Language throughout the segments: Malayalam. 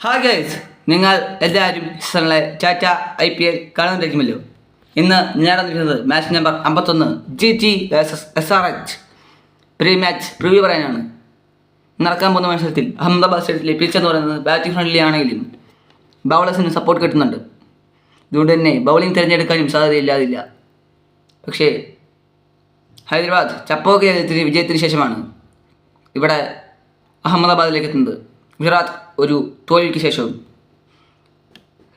ഹായ് ഗൈസ്, നിങ്ങൾ എല്ലാവരും സീസണിലെ ടാറ്റ IPL കാണുന്നിരിക്കുമല്ലോ. ഇന്ന് നടന്നിരിക്കുന്നത് match number 51 GT vs SRH pre match preview പറയാനാണ്. നടക്കാൻ പോകുന്ന മത്സരത്തിൽ അഹമ്മദാബാദ് സ്റ്റേഡിയത്തിലെ പിച്ച് എന്ന് പറയുന്നത് ബാറ്റിംഗ് ഫ്രണ്ട്ലി ആണെങ്കിലും ബൗളേഴ്സിന് സപ്പോർട്ട് കിട്ടുന്നുണ്ട്. അതുകൊണ്ട് തന്നെ ബൗളിംഗ് തിരഞ്ഞെടുക്കാനും സാധ്യതയില്ലാതില്ല. പക്ഷേ ഹൈദരാബാദ് ചപ്പോക്കെ വിജയത്തിന് ശേഷമാണ് ഇവിടെ അഹമ്മദാബാദിലേക്ക് എത്തുന്നത്. ഗുജറാത്ത് ഒരു തോൽവിക്ക് ശേഷവും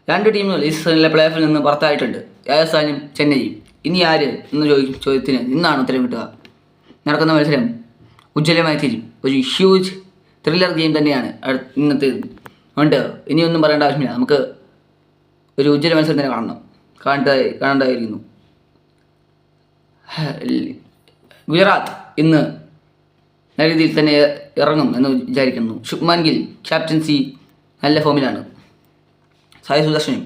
രണ്ട് ടീമുകൾ ഈ സീസണിലെ പ്ലേ ഓഫിൽ നിന്ന് പുറത്തായിട്ടുണ്ട്, രാജസ്ഥാനും ചെന്നൈയും. ഇനി ആര് എന്ന് ചോദ്യത്തിന് ഇന്നാണ് ഉത്തരം കിട്ടുക. നടക്കുന്ന മത്സരം ഉജ്ജ്വലമായി തീരും. ഒരു ഹ്യൂജ് ത്രില്ലർ ഗെയിം തന്നെയാണ് ഇന്നത്തെ. അതുകൊണ്ട് ഇനിയൊന്നും പറയേണ്ട ആവശ്യമില്ല, നമുക്ക് ഒരു ഉജ്ജ്വല മത്സരം തന്നെ കാണേണ്ടതായിരിക്കുന്നു. ഗുജറാത്ത് ഇന്ന് നല്ല രീതിയിൽ തന്നെ ഇറങ്ങും എന്ന് വിചാരിക്കുന്നു. ശുഭ്മാൻ ഗിൽ ക്യാപ്റ്റൻസി നല്ല ഫോമിലാണ്. സായി സുദർശനും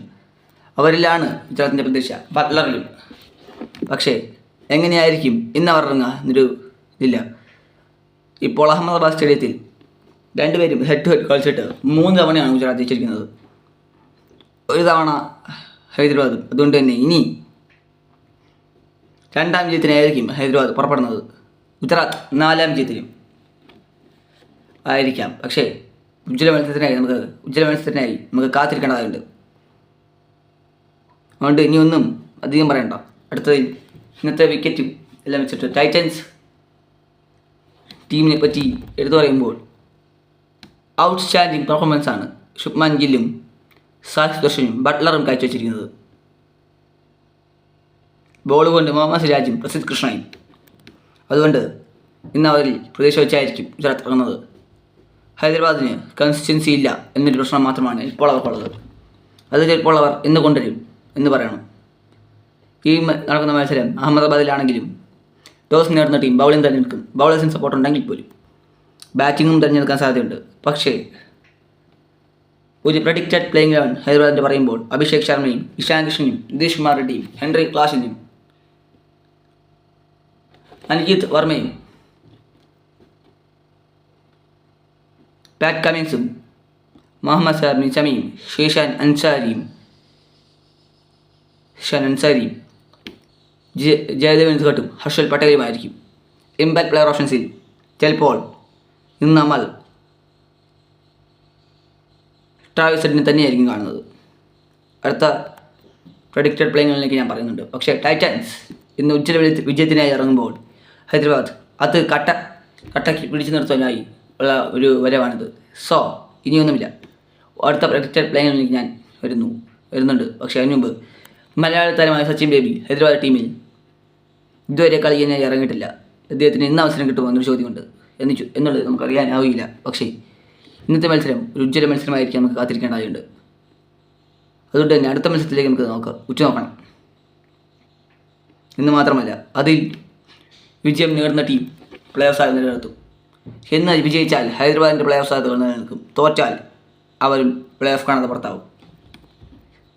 അവരിലാണ് ഗുജറാത്തിൻ്റെ പ്രതീക്ഷ, ബട്ട്ലറിലും. പക്ഷേ എങ്ങനെയായിരിക്കും ഇന്ന് അവർ ഇറങ്ങുക എന്നൊരു ഇതില്ല. ഇപ്പോൾ അഹമ്മദാബാദ് സ്റ്റേഡിയത്തിൽ രണ്ടുപേരും ഹെഡ് ടു ഹെഡ് കളിച്ചിട്ട് 3 തവണയാണ് ഗുജറാത്ത് ജയിച്ചിരിക്കുന്നത്, ഒരു തവണ ഹൈദരാബാദും. അതുകൊണ്ട് തന്നെ ഇനി 2ാം വിജയത്തിനായിരിക്കും ഹൈദരാബാദ് പുറപ്പെടുന്നത്. ഗുജറാത്ത് 4ാം വിജയത്തിനും ആയിരിക്കാം. പക്ഷേ ഉജ്ജ്വല മത്സരത്തിനായി നമുക്ക് കാത്തിരിക്കേണ്ടതായുണ്ട്. അതുകൊണ്ട് ഇനിയൊന്നും അധികം പറയണ്ട. അടുത്തത് ഇന്നത്തെ വിക്കറ്റും എല്ലാം വെച്ചിട്ട് ടൈറ്റൻസ് ടീമിനെ പറ്റി എടുത്തു പറയുമ്പോൾ ഔട്ട്സ്റ്റാൻഡിങ് പെർഫോമൻസാണ് ശുഭ്മാൻ ഗില്ലും സായി സുദർശനും ബട്ട്ലറും കാഴ്ചവെച്ചിരിക്കുന്നത്. ബോൾ കൊണ്ട് മുഹമ്മദ് സിരാജും പ്രസിദ്ധ് കൃഷ്ണയും. അതുകൊണ്ട് ഇന്ന് അവരിൽ പ്രതീക്ഷ വെച്ചായിരിക്കും ഗുജറാത്ത് ഇറങ്ങുന്നത്. ഹൈദരാബാദിന് കൺസിസ്റ്റൻസി ഇല്ല എന്നൊരു പ്രശ്നം മാത്രമാണ് ഇപ്പോൾ അവർക്കുള്ളത്. അത് ചിലപ്പോൾ അവർ ഇന്ന് കൊണ്ടുവരും എന്ന് പറയണം. ഈ നടക്കുന്ന മത്സരം അഹമ്മദാബാദിലാണെങ്കിലും ടോസ് നേടുന്ന ടീം ബൗളിംഗ് തിരഞ്ഞെടുക്കും. ബൗളേഴ്സിന് സപ്പോർട്ട് ഉണ്ടെങ്കിൽ പോലും ബാറ്റിങ്ങും തിരഞ്ഞെടുക്കാൻ സാധ്യതയുണ്ട്. പക്ഷേ ഒരു പ്രഡിക്റ്റഡ് പ്ലേയിങ് 11 ഹൈദരാബാദിൻ്റെ പറയുമ്പോൾ അഭിഷേക് ശർമ്മയും ഇഷാൻ കിഷനും നിതീഷ് കുമാർ റെഡ്ഡിയും ഹെൻറി ക്ലാസിനും അനിജിത് വർമ്മയും പാറ്റ് കമിൻസും മുഹമ്മദ് ശമിയും ഷീഷാൻ അൻസാരിയും ജയദേവൻ ഘട്ടും ഹർഷൽ പട്ടേലുമായിരിക്കും. ഇമ്പാക്ട് പ്ലെയർ ഓപ്ഷൻസിൽ ചിലപ്പോൾ ഇന്ന് നമ്മൾ ട്രാവിസ് ഹെഡിനെ തന്നെയായിരിക്കും കാണുന്നത്. അടുത്ത പ്രഡിക്റ്റഡ് പ്ലേയിങ്ങിലേക്ക് ഞാൻ പറയുന്നുണ്ട്. പക്ഷേ ടൈറ്റൻസ് ഇന്ന് ഉജ്ജ്വല വിജയത്തിനായി ഇറങ്ങുമ്പോൾ ഹൈദരാബാദ് അത് കട്ടക്കി പിടിച്ചു നിർത്താനായി ഉള്ള ഒരു വരവാണിത്. സോ ഇനിയൊന്നുമില്ല. അടുത്ത പ്രഡിക്റ്റഡ് പ്ലേയിങ്ങിലേക്ക് ഞാൻ വരുന്നുണ്ട്. പക്ഷേ അതിന് മുമ്പ് മലയാള താരമായ സച്ചിൻ ബേബി ഹൈദരാബാദ് ടീമിൽ ഇതുവരെ കളിക്കാനായി ഇറങ്ങിയിട്ടില്ല. അദ്ദേഹത്തിന് ഇന്ന് അവസരം കിട്ടുമോ എന്നൊരു ചോദ്യമുണ്ട്. എന്നുള്ളത് നമുക്കറിയാനാവില്ല. പക്ഷേ ഇന്നത്തെ മത്സരം ഒരു ഉജ്ജ്വല മത്സരമായിരിക്കും, നമുക്ക് കാത്തിരിക്കേണ്ടതായുണ്ട്. അതുകൊണ്ട് തന്നെ അടുത്ത മത്സരത്തിലേക്ക് നമുക്ക് ഉറ്റുനോക്കണം. ഇന്ന് മാത്രമല്ല, അതിൽ വിജയം നേടുന്ന ടീം പ്ലേ ഓഫ് സാധ്യത നിലനിർത്തും. എന്ന് വിജയിച്ചാൽ ഹൈദരാബാദിൻ്റെ പ്ലേ ഓഫ് സാധ്യതകൾ നിലനിൽക്കും. തോറ്റാൽ അവരും പ്ലേ ഓഫ് കാണാതെ പുറത്താവും.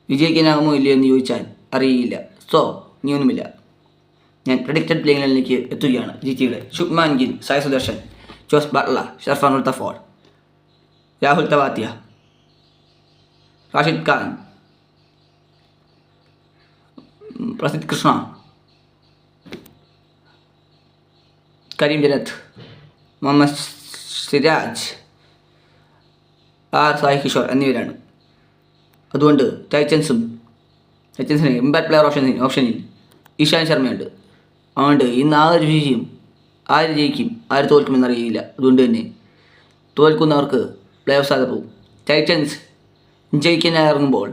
വിജയിക്കാനാകുമോ ഇല്ലയോ എന്ന് ചോദിച്ചാൽ അറിയില്ല. സോ ഇനിയൊന്നുമില്ല. ഞാൻ പ്രഡിക്റ്റഡ് പ്ലേയിങ്ങിലേക്ക് എത്തുകയാണ്. GTയുടെ ശുഭ്മാൻ ഗിൽ, സായി സുദർശൻ, ജോസ് ബട്ട്ലർ, ഷർഫാൻ ഉൾത്തഫോർഡ്, രാഹുൽ തവാത്തിയ, റാഷിദ് ഖാൻ, പ്രസിദ്ധ് കൃഷ്ണ, കരീം ജനത്ത്, മുഹമ്മദ് സിരാജ്, സായി കിഷോർ എന്നിവരാണ്. അതുകൊണ്ട് ടൈറ്റൻസിന് ഇമ്പാക്ട് പ്ലെയർ ഓപ്ഷനിൽ ഇഷാൻ ശർമ്മയുണ്ട്. അതുകൊണ്ട് ഇന്ന് ആര് ജയിക്കും ആര് തോൽക്കുമെന്നറിയില്ല. അതുകൊണ്ട് തന്നെ തോൽക്കുന്നവർക്ക് പ്ലേ ഓഫ് സാധ്യത പോകും. ടൈറ്റൻസ് ജയിക്കാനായി ഇറങ്ങുമ്പോൾ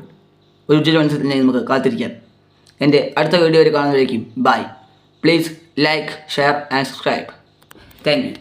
ഒരു ഉജ്ജ്വല മത്സരത്തിനെ നമുക്ക് കാത്തിരിക്കാം. എൻ്റെ അടുത്ത വീഡിയോ വരെ കാണുന്നതിലേക്കും bye. Please like, share and subscribe. Thank U.